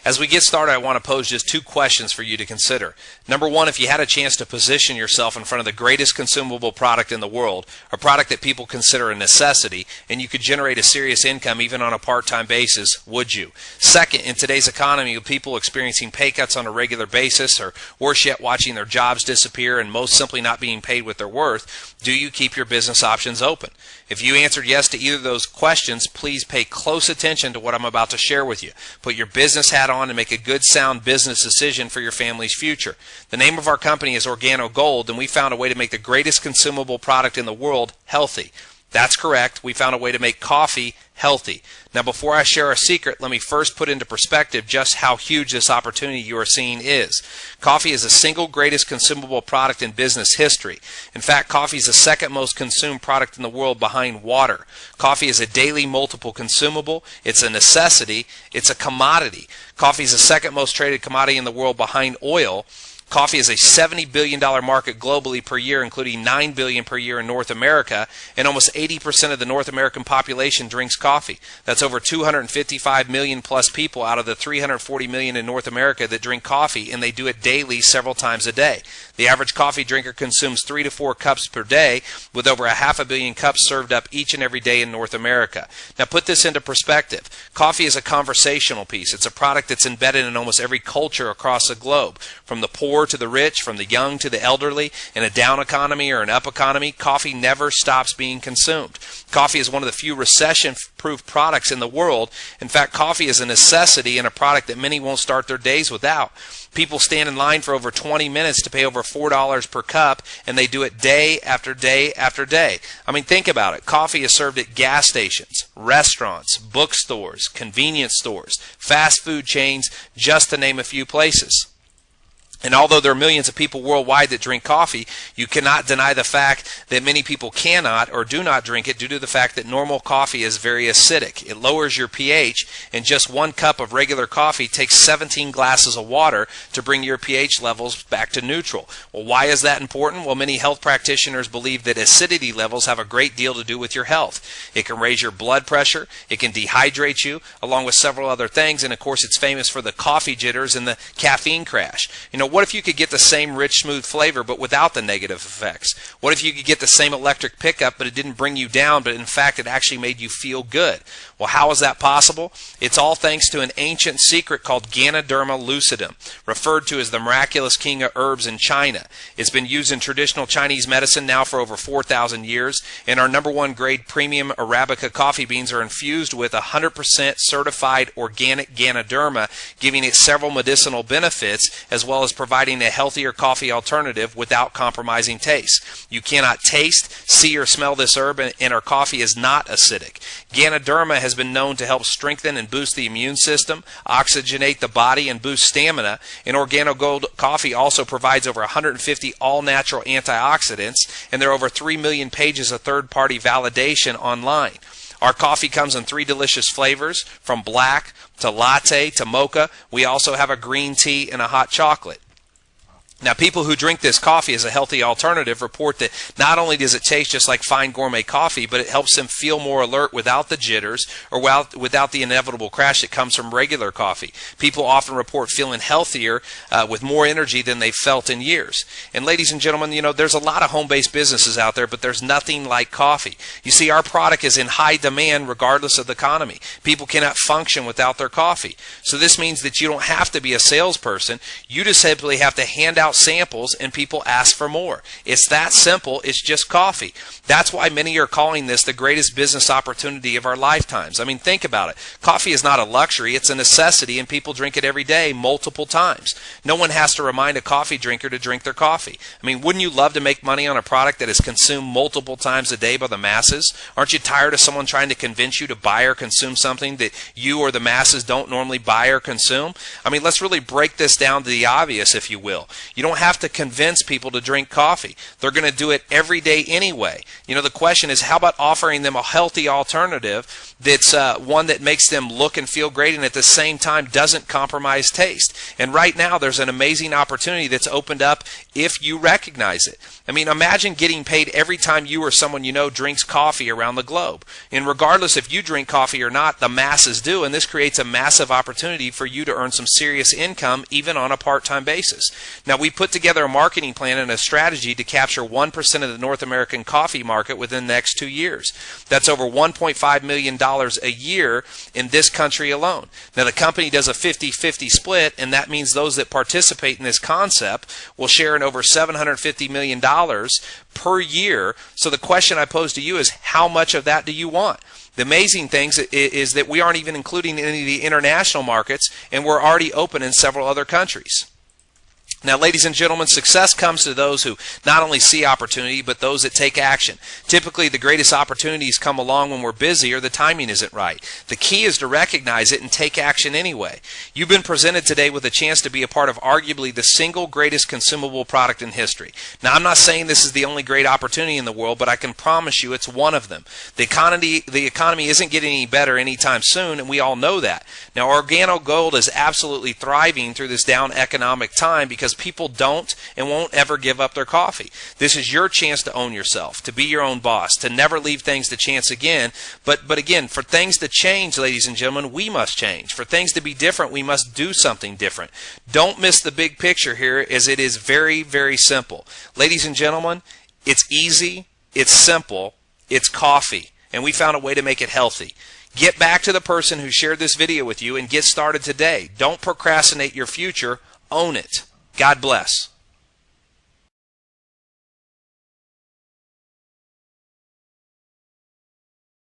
As we get started, I want to pose just two questions for you to consider. Number one, if you had a chance to position yourself in front of the greatest consumable product in the world, a product that people consider a necessity, and you could generate a serious income even on a part-time basis, would you? Second, in today's economy, with people experiencing pay cuts on a regular basis, or worse yet, watching their jobs disappear and most simply not being paid what they're worth, do you keep your business options open? If you answered yes to either of those questions, please pay close attention to what I'm about to share with you. Put your business hat on and make a good, sound business decision for your family's future. The name of our company is Organo Gold, and we found a way to make the greatest consumable product in the world healthy. That's correct. We found a way to make coffee healthy. Now, before I share our secret, let me first put into perspective just how huge this opportunity you are seeing is. Coffee is the single greatest consumable product in business history. In fact, coffee is the second most consumed product in the world behind water. Coffee is a daily multiple consumable. It's a necessity. It's a commodity. Coffee is the second most traded commodity in the world behind oil. Coffee is a $70 billion market globally per year, including $9 billion per year in North America, and almost 80% of the North American population drinks coffee. That's over 255 million plus people out of the 340 million in North America that drink coffee, and they do it daily several times a day. The average coffee drinker consumes 3 to 4 cups per day, with over 500 million cups served up each and every day in North America. Now put this into perspective. Coffee is a conversational piece. It's a product that's embedded in almost every culture across the globe. From the poor to the rich, from the young to the elderly, in a down economy or an up economy, coffee never stops being consumed. Coffee is one of the few recession-proof products in the world. In fact, coffee is a necessity and a product that many won't start their days without. People stand in line for over 20 minutes to pay over $4 per cup, and they do it day after day after day. I mean, think about it. Coffee is served at gas stations, restaurants, bookstores, convenience stores, fast food chains, just to name a few places. And although there are millions of people worldwide that drink coffee, you cannot deny the fact that many people cannot or do not drink it due to the fact that normal coffee is very acidic. It lowers your pH, and just 1 cup of regular coffee takes 17 glasses of water to bring your pH levels back to neutral. Well, why is that important? Well, many health practitioners believe that acidity levels have a great deal to do with your health. It can raise your blood pressure, it can dehydrate you, along with several other things, and of course it's famous for the coffee jitters and the caffeine crash. You know, what if you could get the same rich, smooth flavor but without the negative effects? What if you could get the same electric pickup but it didn't bring you down, but in fact it actually made you feel good? Well, how is that possible? It's all thanks to an ancient secret called Ganoderma lucidum, referred to as the miraculous king of herbs in China. It's been used in traditional Chinese medicine now for over 4,000 years, and our #1 grade premium Arabica coffee beans are infused with 100% certified organic Ganoderma, giving it several medicinal benefits as well as providing a healthier coffee alternative without compromising taste. You cannot taste, see, or smell this herb, and our coffee is not acidic. Ganoderma has been known to help strengthen and boost the immune system, oxygenate the body, and boost stamina. And Organo Gold coffee also provides over 150 all-natural antioxidants, and there are over 3 million pages of third-party validation online. Our coffee comes in 3 delicious flavors, from black to latte to mocha. We also have a green tea and a hot chocolate. Now, people who drink this coffee as a healthy alternative report that not only does it taste just like fine gourmet coffee, but it helps them feel more alert without the jitters or without the inevitable crash that comes from regular coffee. People often report feeling healthier with more energy than they've felt in years. And ladies and gentlemen, you know, there's a lot of home-based businesses out there, but there's nothing like coffee. You see, our product is in high demand regardless of the economy. People cannot function without their coffee. So this means that you don't have to be a salesperson. You just simply have to hand out samples and people ask for more. It's that simple. It's just coffee. That's why many are calling this the greatest business opportunity of our lifetimes. I mean, think about it. Coffee is not a luxury. It's a necessity, and people drink it every day multiple times. No one has to remind a coffee drinker to drink their coffee. I mean, wouldn't you love to make money on a product that is consumed multiple times a day by the masses? Aren't you tired of someone trying to convince you to buy or consume something that you or the masses don't normally buy or consume? I mean, let's really break this down to the obvious, if you will. You You don't have to convince people to drink coffee. They're going to do it every day anyway. You know, the question is, how about offering them a healthy alternative that's one that makes them look and feel great and at the same time doesn't compromise taste? And right now there's an amazing opportunity that's opened up if you recognize it. I mean, imagine getting paid every time you or someone you know drinks coffee around the globe. And regardless if you drink coffee or not, the masses do, and this creates a massive opportunity for you to earn some serious income even on a part-time basis. Now, we put together a marketing plan and a strategy to capture 1% of the North American coffee market within the next 2 years. That's over $1.5 million a year in this country alone. Now, the company does a 50-50 split, and that means those that participate in this concept will share in over $750 million per year. So the question I pose to you is, how much of that do you want? The amazing thing is that we aren't even including any of the international markets, and we're already open in several other countries. Now, ladies and gentlemen, success comes to those who not only see opportunity, but those that take action. Typically, the greatest opportunities come along when we're busy or the timing isn't right. The key is to recognize it and take action anyway. You've been presented today with a chance to be a part of arguably the single greatest consumable product in history. Now, I'm not saying this is the only great opportunity in the world, but I can promise you it's one of them. The economy isn't getting any better anytime soon, and we all know that. Now, Organo Gold is absolutely thriving through this down economic time because people don't and won't ever give up their coffee. This is your chance to own yourself, to be your own boss, to never leave things to chance again. But again, for things to change, ladies and gentlemen, we must change. For things to be different, we must do something different. Don't miss the big picture here, as it is very, very simple. Ladies and gentlemen, it's easy, it's simple, it's coffee, and we found a way to make it healthy. Get back to the person who shared this video with you and get started today. Don't procrastinate your future, own it. God bless.